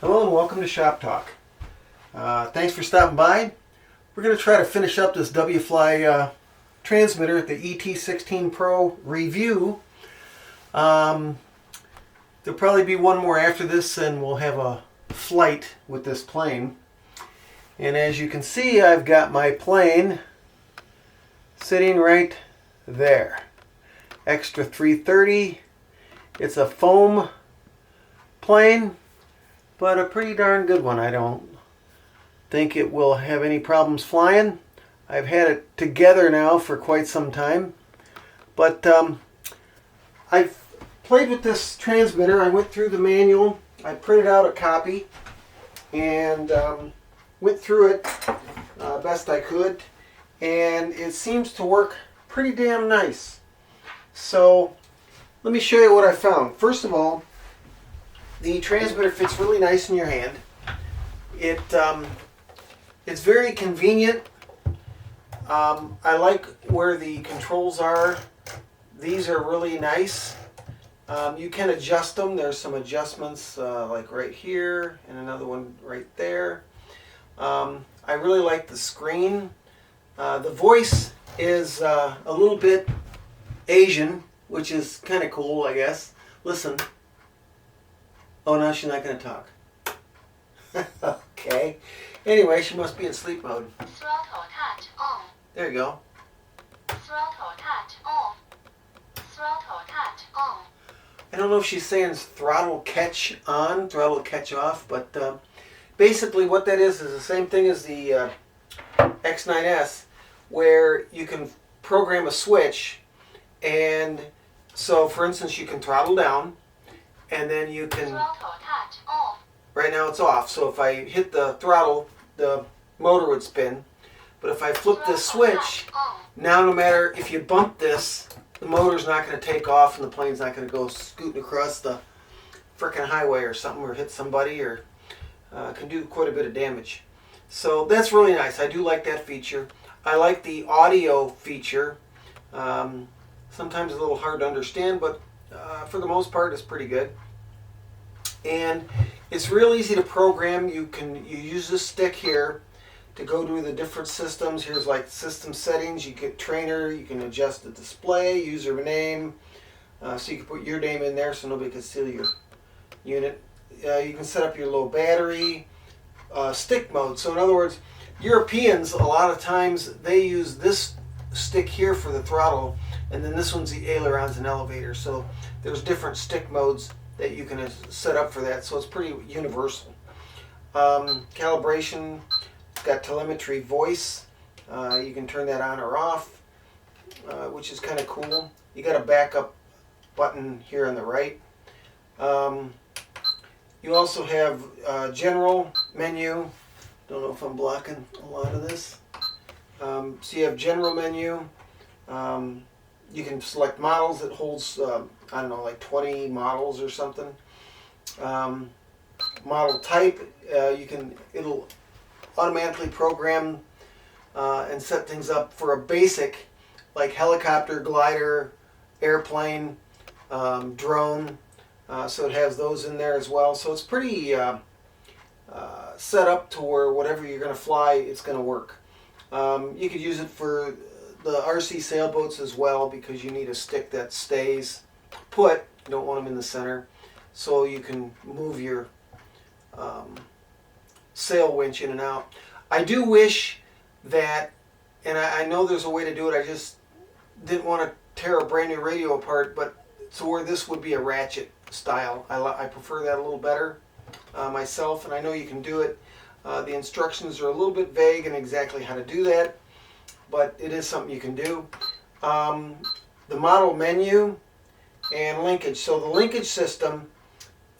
Hello and welcome to Shop Talk. Thanks for stopping by. We're going to try to finish up this WFLY transmitter, the ET16 Pro review. There'll probably be one more after this and we'll have a flight with this plane. And as you can see, I've got my plane sitting right there. Extra 330. It's a foam plane, but a pretty darn good one. I don't think it will have any problems flying. I've had it together now for quite some time, but I've played with this transmitter. I went through the manual. I printed out a copy and went through it best I could, and it seems to work pretty damn nice. So let me show you what I found. First of all, the transmitter fits really nice in your hand. It's very convenient. I like where the controls are. These are really nice. You can adjust them. There's some adjustments like right here and another one right there. I really like the screen. The voice is a little bit Asian, which is kind of cool, I guess. Listen. Oh, now she's not going to talk. Okay. Anyway, she must be in sleep mode. Throttle touch on. There you go. Throttle touch on. Throttle touch on. I don't know if she's saying throttle catch on, throttle catch off, but basically what that is the same thing as the X9S, where you can program a switch. And so, for instance, you can throttle down, and then you can... Throttle touch off. Right now it's off, so if I hit the throttle, the motor would spin. But if I flip this switch, now no matter if you bump this, the motor's not going to take off and the plane's not going to go scooting across the frickin' highway or something, or hit somebody, or can do quite a bit of damage. So that's really nice. I do like that feature. I like the audio feature. Sometimes a little hard to understand, but for the most part it's pretty good. And it's real easy to program. You use this stick here to go to the different systems. Here's like system settings. You get trainer. You can adjust the display, username. So you can put your name in there so nobody can steal your unit. You can set up your low battery, stick mode. So in other words, Europeans, a lot of times they use this stick here for the throttle, and then this one's the ailerons and elevator. So there's different stick modes that you can set up for that. So it's pretty universal. Calibration, it's got telemetry voice. You can turn that on or off, which is kind of cool. You got a backup button here on the right. You also have general menu. Don't know if I'm blocking a lot of this. So you have general menu. You can select models. It holds, I don't know, like 20 models or something. Model type, it'll automatically program and set things up for a basic, like helicopter, glider, airplane, drone. So it has those in there as well. So it's pretty set up to where whatever you're going to fly, it's going to work. You could use it for the RC sailboats as well, because you need a stick that stays put. You don't want them in the center, so you can move your sail winch in and out. I do wish that, and I know there's a way to do it, I just didn't want to tear a brand new radio apart, but so where this would be a ratchet style. I prefer that a little better myself, and I know you can do it. The instructions are a little bit vague in exactly how to do that, but it is something you can do. The model menu and linkage. So the linkage system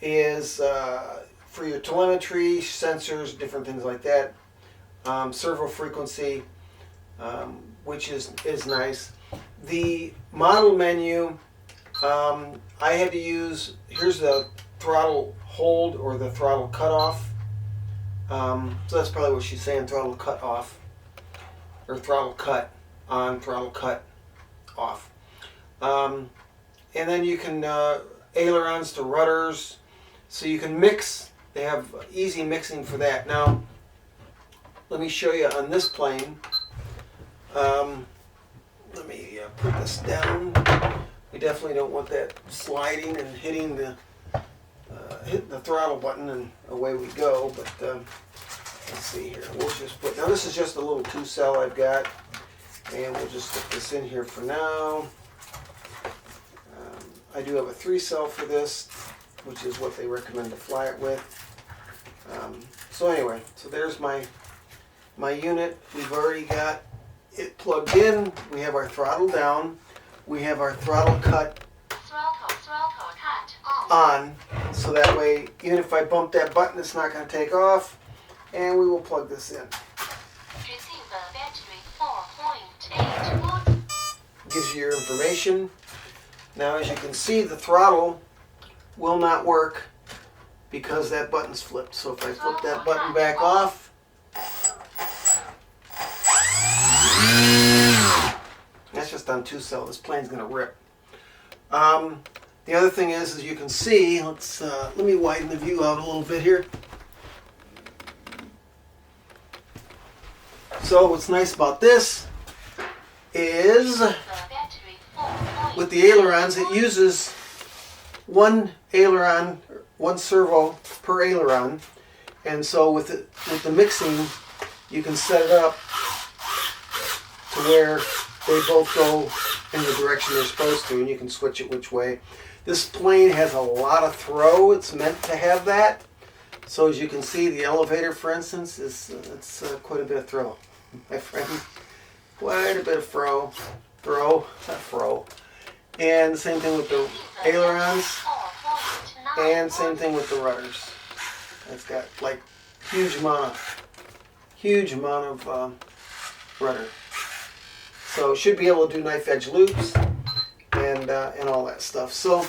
is for your telemetry, sensors, different things like that. Servo frequency, which is nice. The model menu, I had to use, here's the throttle hold or the throttle cutoff. So that's probably what she's saying, throttle cut off. Or throttle cut on, throttle cut off. And then you can ailerons to rudders. So you can mix They have easy mixing for that. Now, let me show you on this plane. Let me put this down. We definitely don't want that sliding and hitting the throttle button, and away we go. But let's see here. We'll just put, now this is just a little 2-cell I've got, and we'll just stick this in here for now. I do have a 3-cell for this, which is what they recommend to fly it with. So anyway, so there's my unit. We've already got it plugged in. We have our throttle down. We have our throttle cut Throttle cut off. on, so that way even if I bump that button, it's not going to take off. And we will plug this in. Receiver battery 4.8 volts. Gives you your information. Now, as you can see, the throttle will not work because that button's flipped. So if I flip that button back off, that's just on 2-cell. This plane's going to rip. The other thing is, as you can see, let me widen the view out a little bit here. So what's nice about this is, with the ailerons, it uses one aileron, one servo per aileron, and so with the mixing, you can set it up to where they both go in the direction they're supposed to, and you can switch it which way. This plane has a lot of throw. It's meant to have that. So as you can see, the elevator, for instance, is quite a bit of throw, my friend. Quite a bit of throw, and the same thing with the ailerons, and same thing with the rudders. It's got like huge amount of rudder. So it should be able to do knife edge loops and all that stuff. So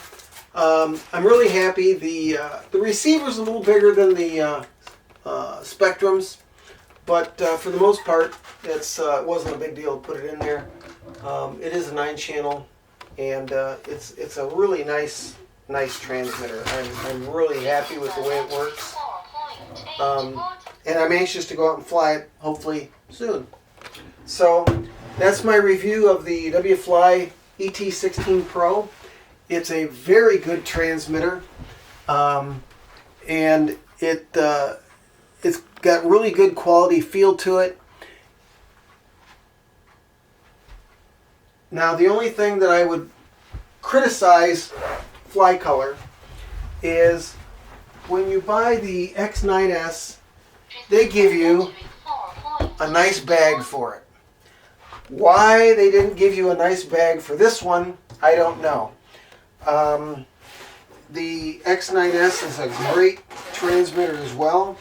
I'm really happy. The receiver's a little bigger than the Spectrums, but for the most part, it wasn't a big deal to put it in there. It is a 9-channel, and it's a really nice transmitter. I'm really happy with the way it works, and I'm anxious to go out and fly it, hopefully soon. So that's my review of the WFLY ET16 Pro. It's a very good transmitter, and it's got really good quality feel to it. Now, the only thing that I would criticize Flycolor is when you buy the X9S, they give you a nice bag for it. Why they didn't give you a nice bag for this one, I don't know. The X9S is a great transmitter as well,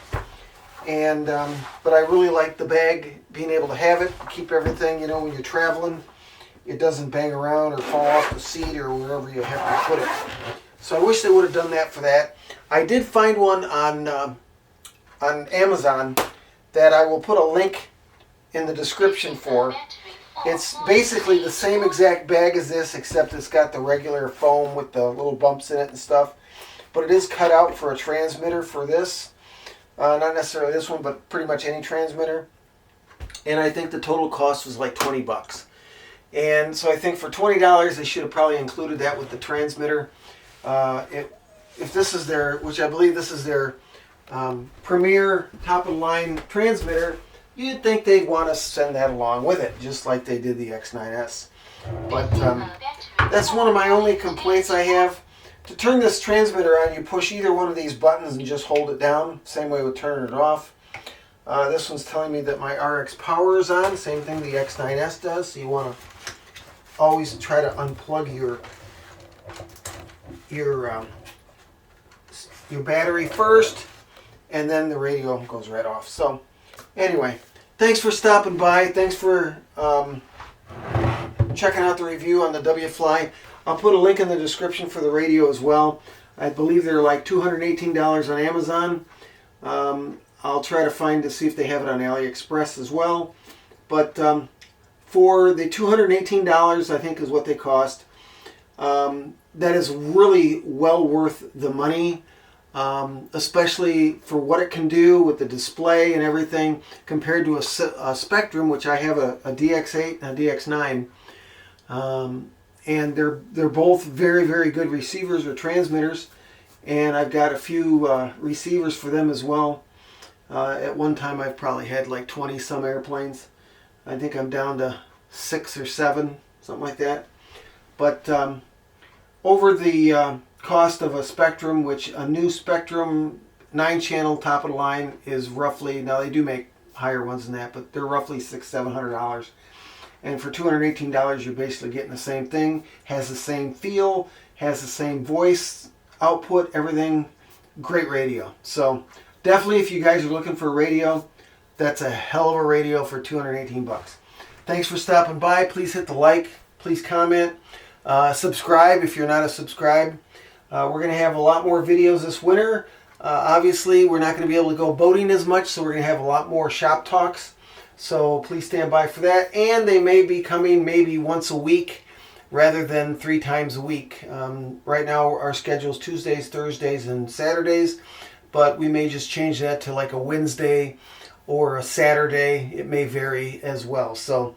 and but I really like the bag, being able to have it, keep everything, when you're traveling, it doesn't bang around or fall off the seat or wherever you have to put it. So I wish they would have done that for that. I did find one on Amazon that I will put a link in the description for. It's basically the same exact bag as this, except it's got the regular foam with the little bumps in it and stuff. But it is cut out for a transmitter for this. Not necessarily this one, but pretty much any transmitter. And I think the total cost was like 20 bucks. And so I think for $20, they should have probably included that with the transmitter. If this is their, which I believe this is their premier top-of-the-line transmitter, you'd think they'd want to send that along with it, just like they did the X9S. But that's one of my only complaints I have. To turn this transmitter on, you push either one of these buttons and just hold it down. Same way with turning it off. This one's telling me that my RX power is on. Same thing the X9S does. So you want to always try to unplug your battery first, and then the radio goes right off. So anyway, thanks for stopping by. Thanks for checking out the review on the WFLY. I'll put a link in the description for the radio as well. I believe they're like $218 on Amazon. I'll try to see if they have it on AliExpress as well. But for the $218, I think is what they cost, that is really well worth the money. especially for what it can do with the display and everything compared to a Spectrum, which I have a DX8 and a DX9. And they're both very, very good receivers or transmitters, and I've got a few receivers for them as well. At one time I've probably had like 20 some airplanes. I think I'm down to 6 or 7, something like that. But over the cost of a Spectrum, which a new Spectrum 9-channel top of the line is roughly, now they do make higher ones than that, but they're roughly $600-700. And for $218, you're basically getting the same thing. Has the same feel, has the same voice output, everything. Great radio. So definitely, if you guys are looking for a radio, that's a hell of a radio for $218. Thanks for stopping by. Please hit the like. Please comment. Subscribe if you're not a subscribe. We're going to have a lot more videos this winter. Obviously, we're not going to be able to go boating as much, so we're going to have a lot more shop talks. So please stand by for that. And they may be coming maybe once a week rather than 3 times a week. Right now, our schedule is Tuesdays, Thursdays, and Saturdays. But we may just change that to like a Wednesday or a Saturday. It may vary as well. So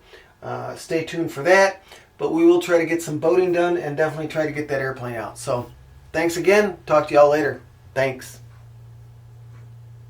stay tuned for that. But we will try to get some boating done and definitely try to get that airplane out. So thanks again. Talk to y'all later. Thanks.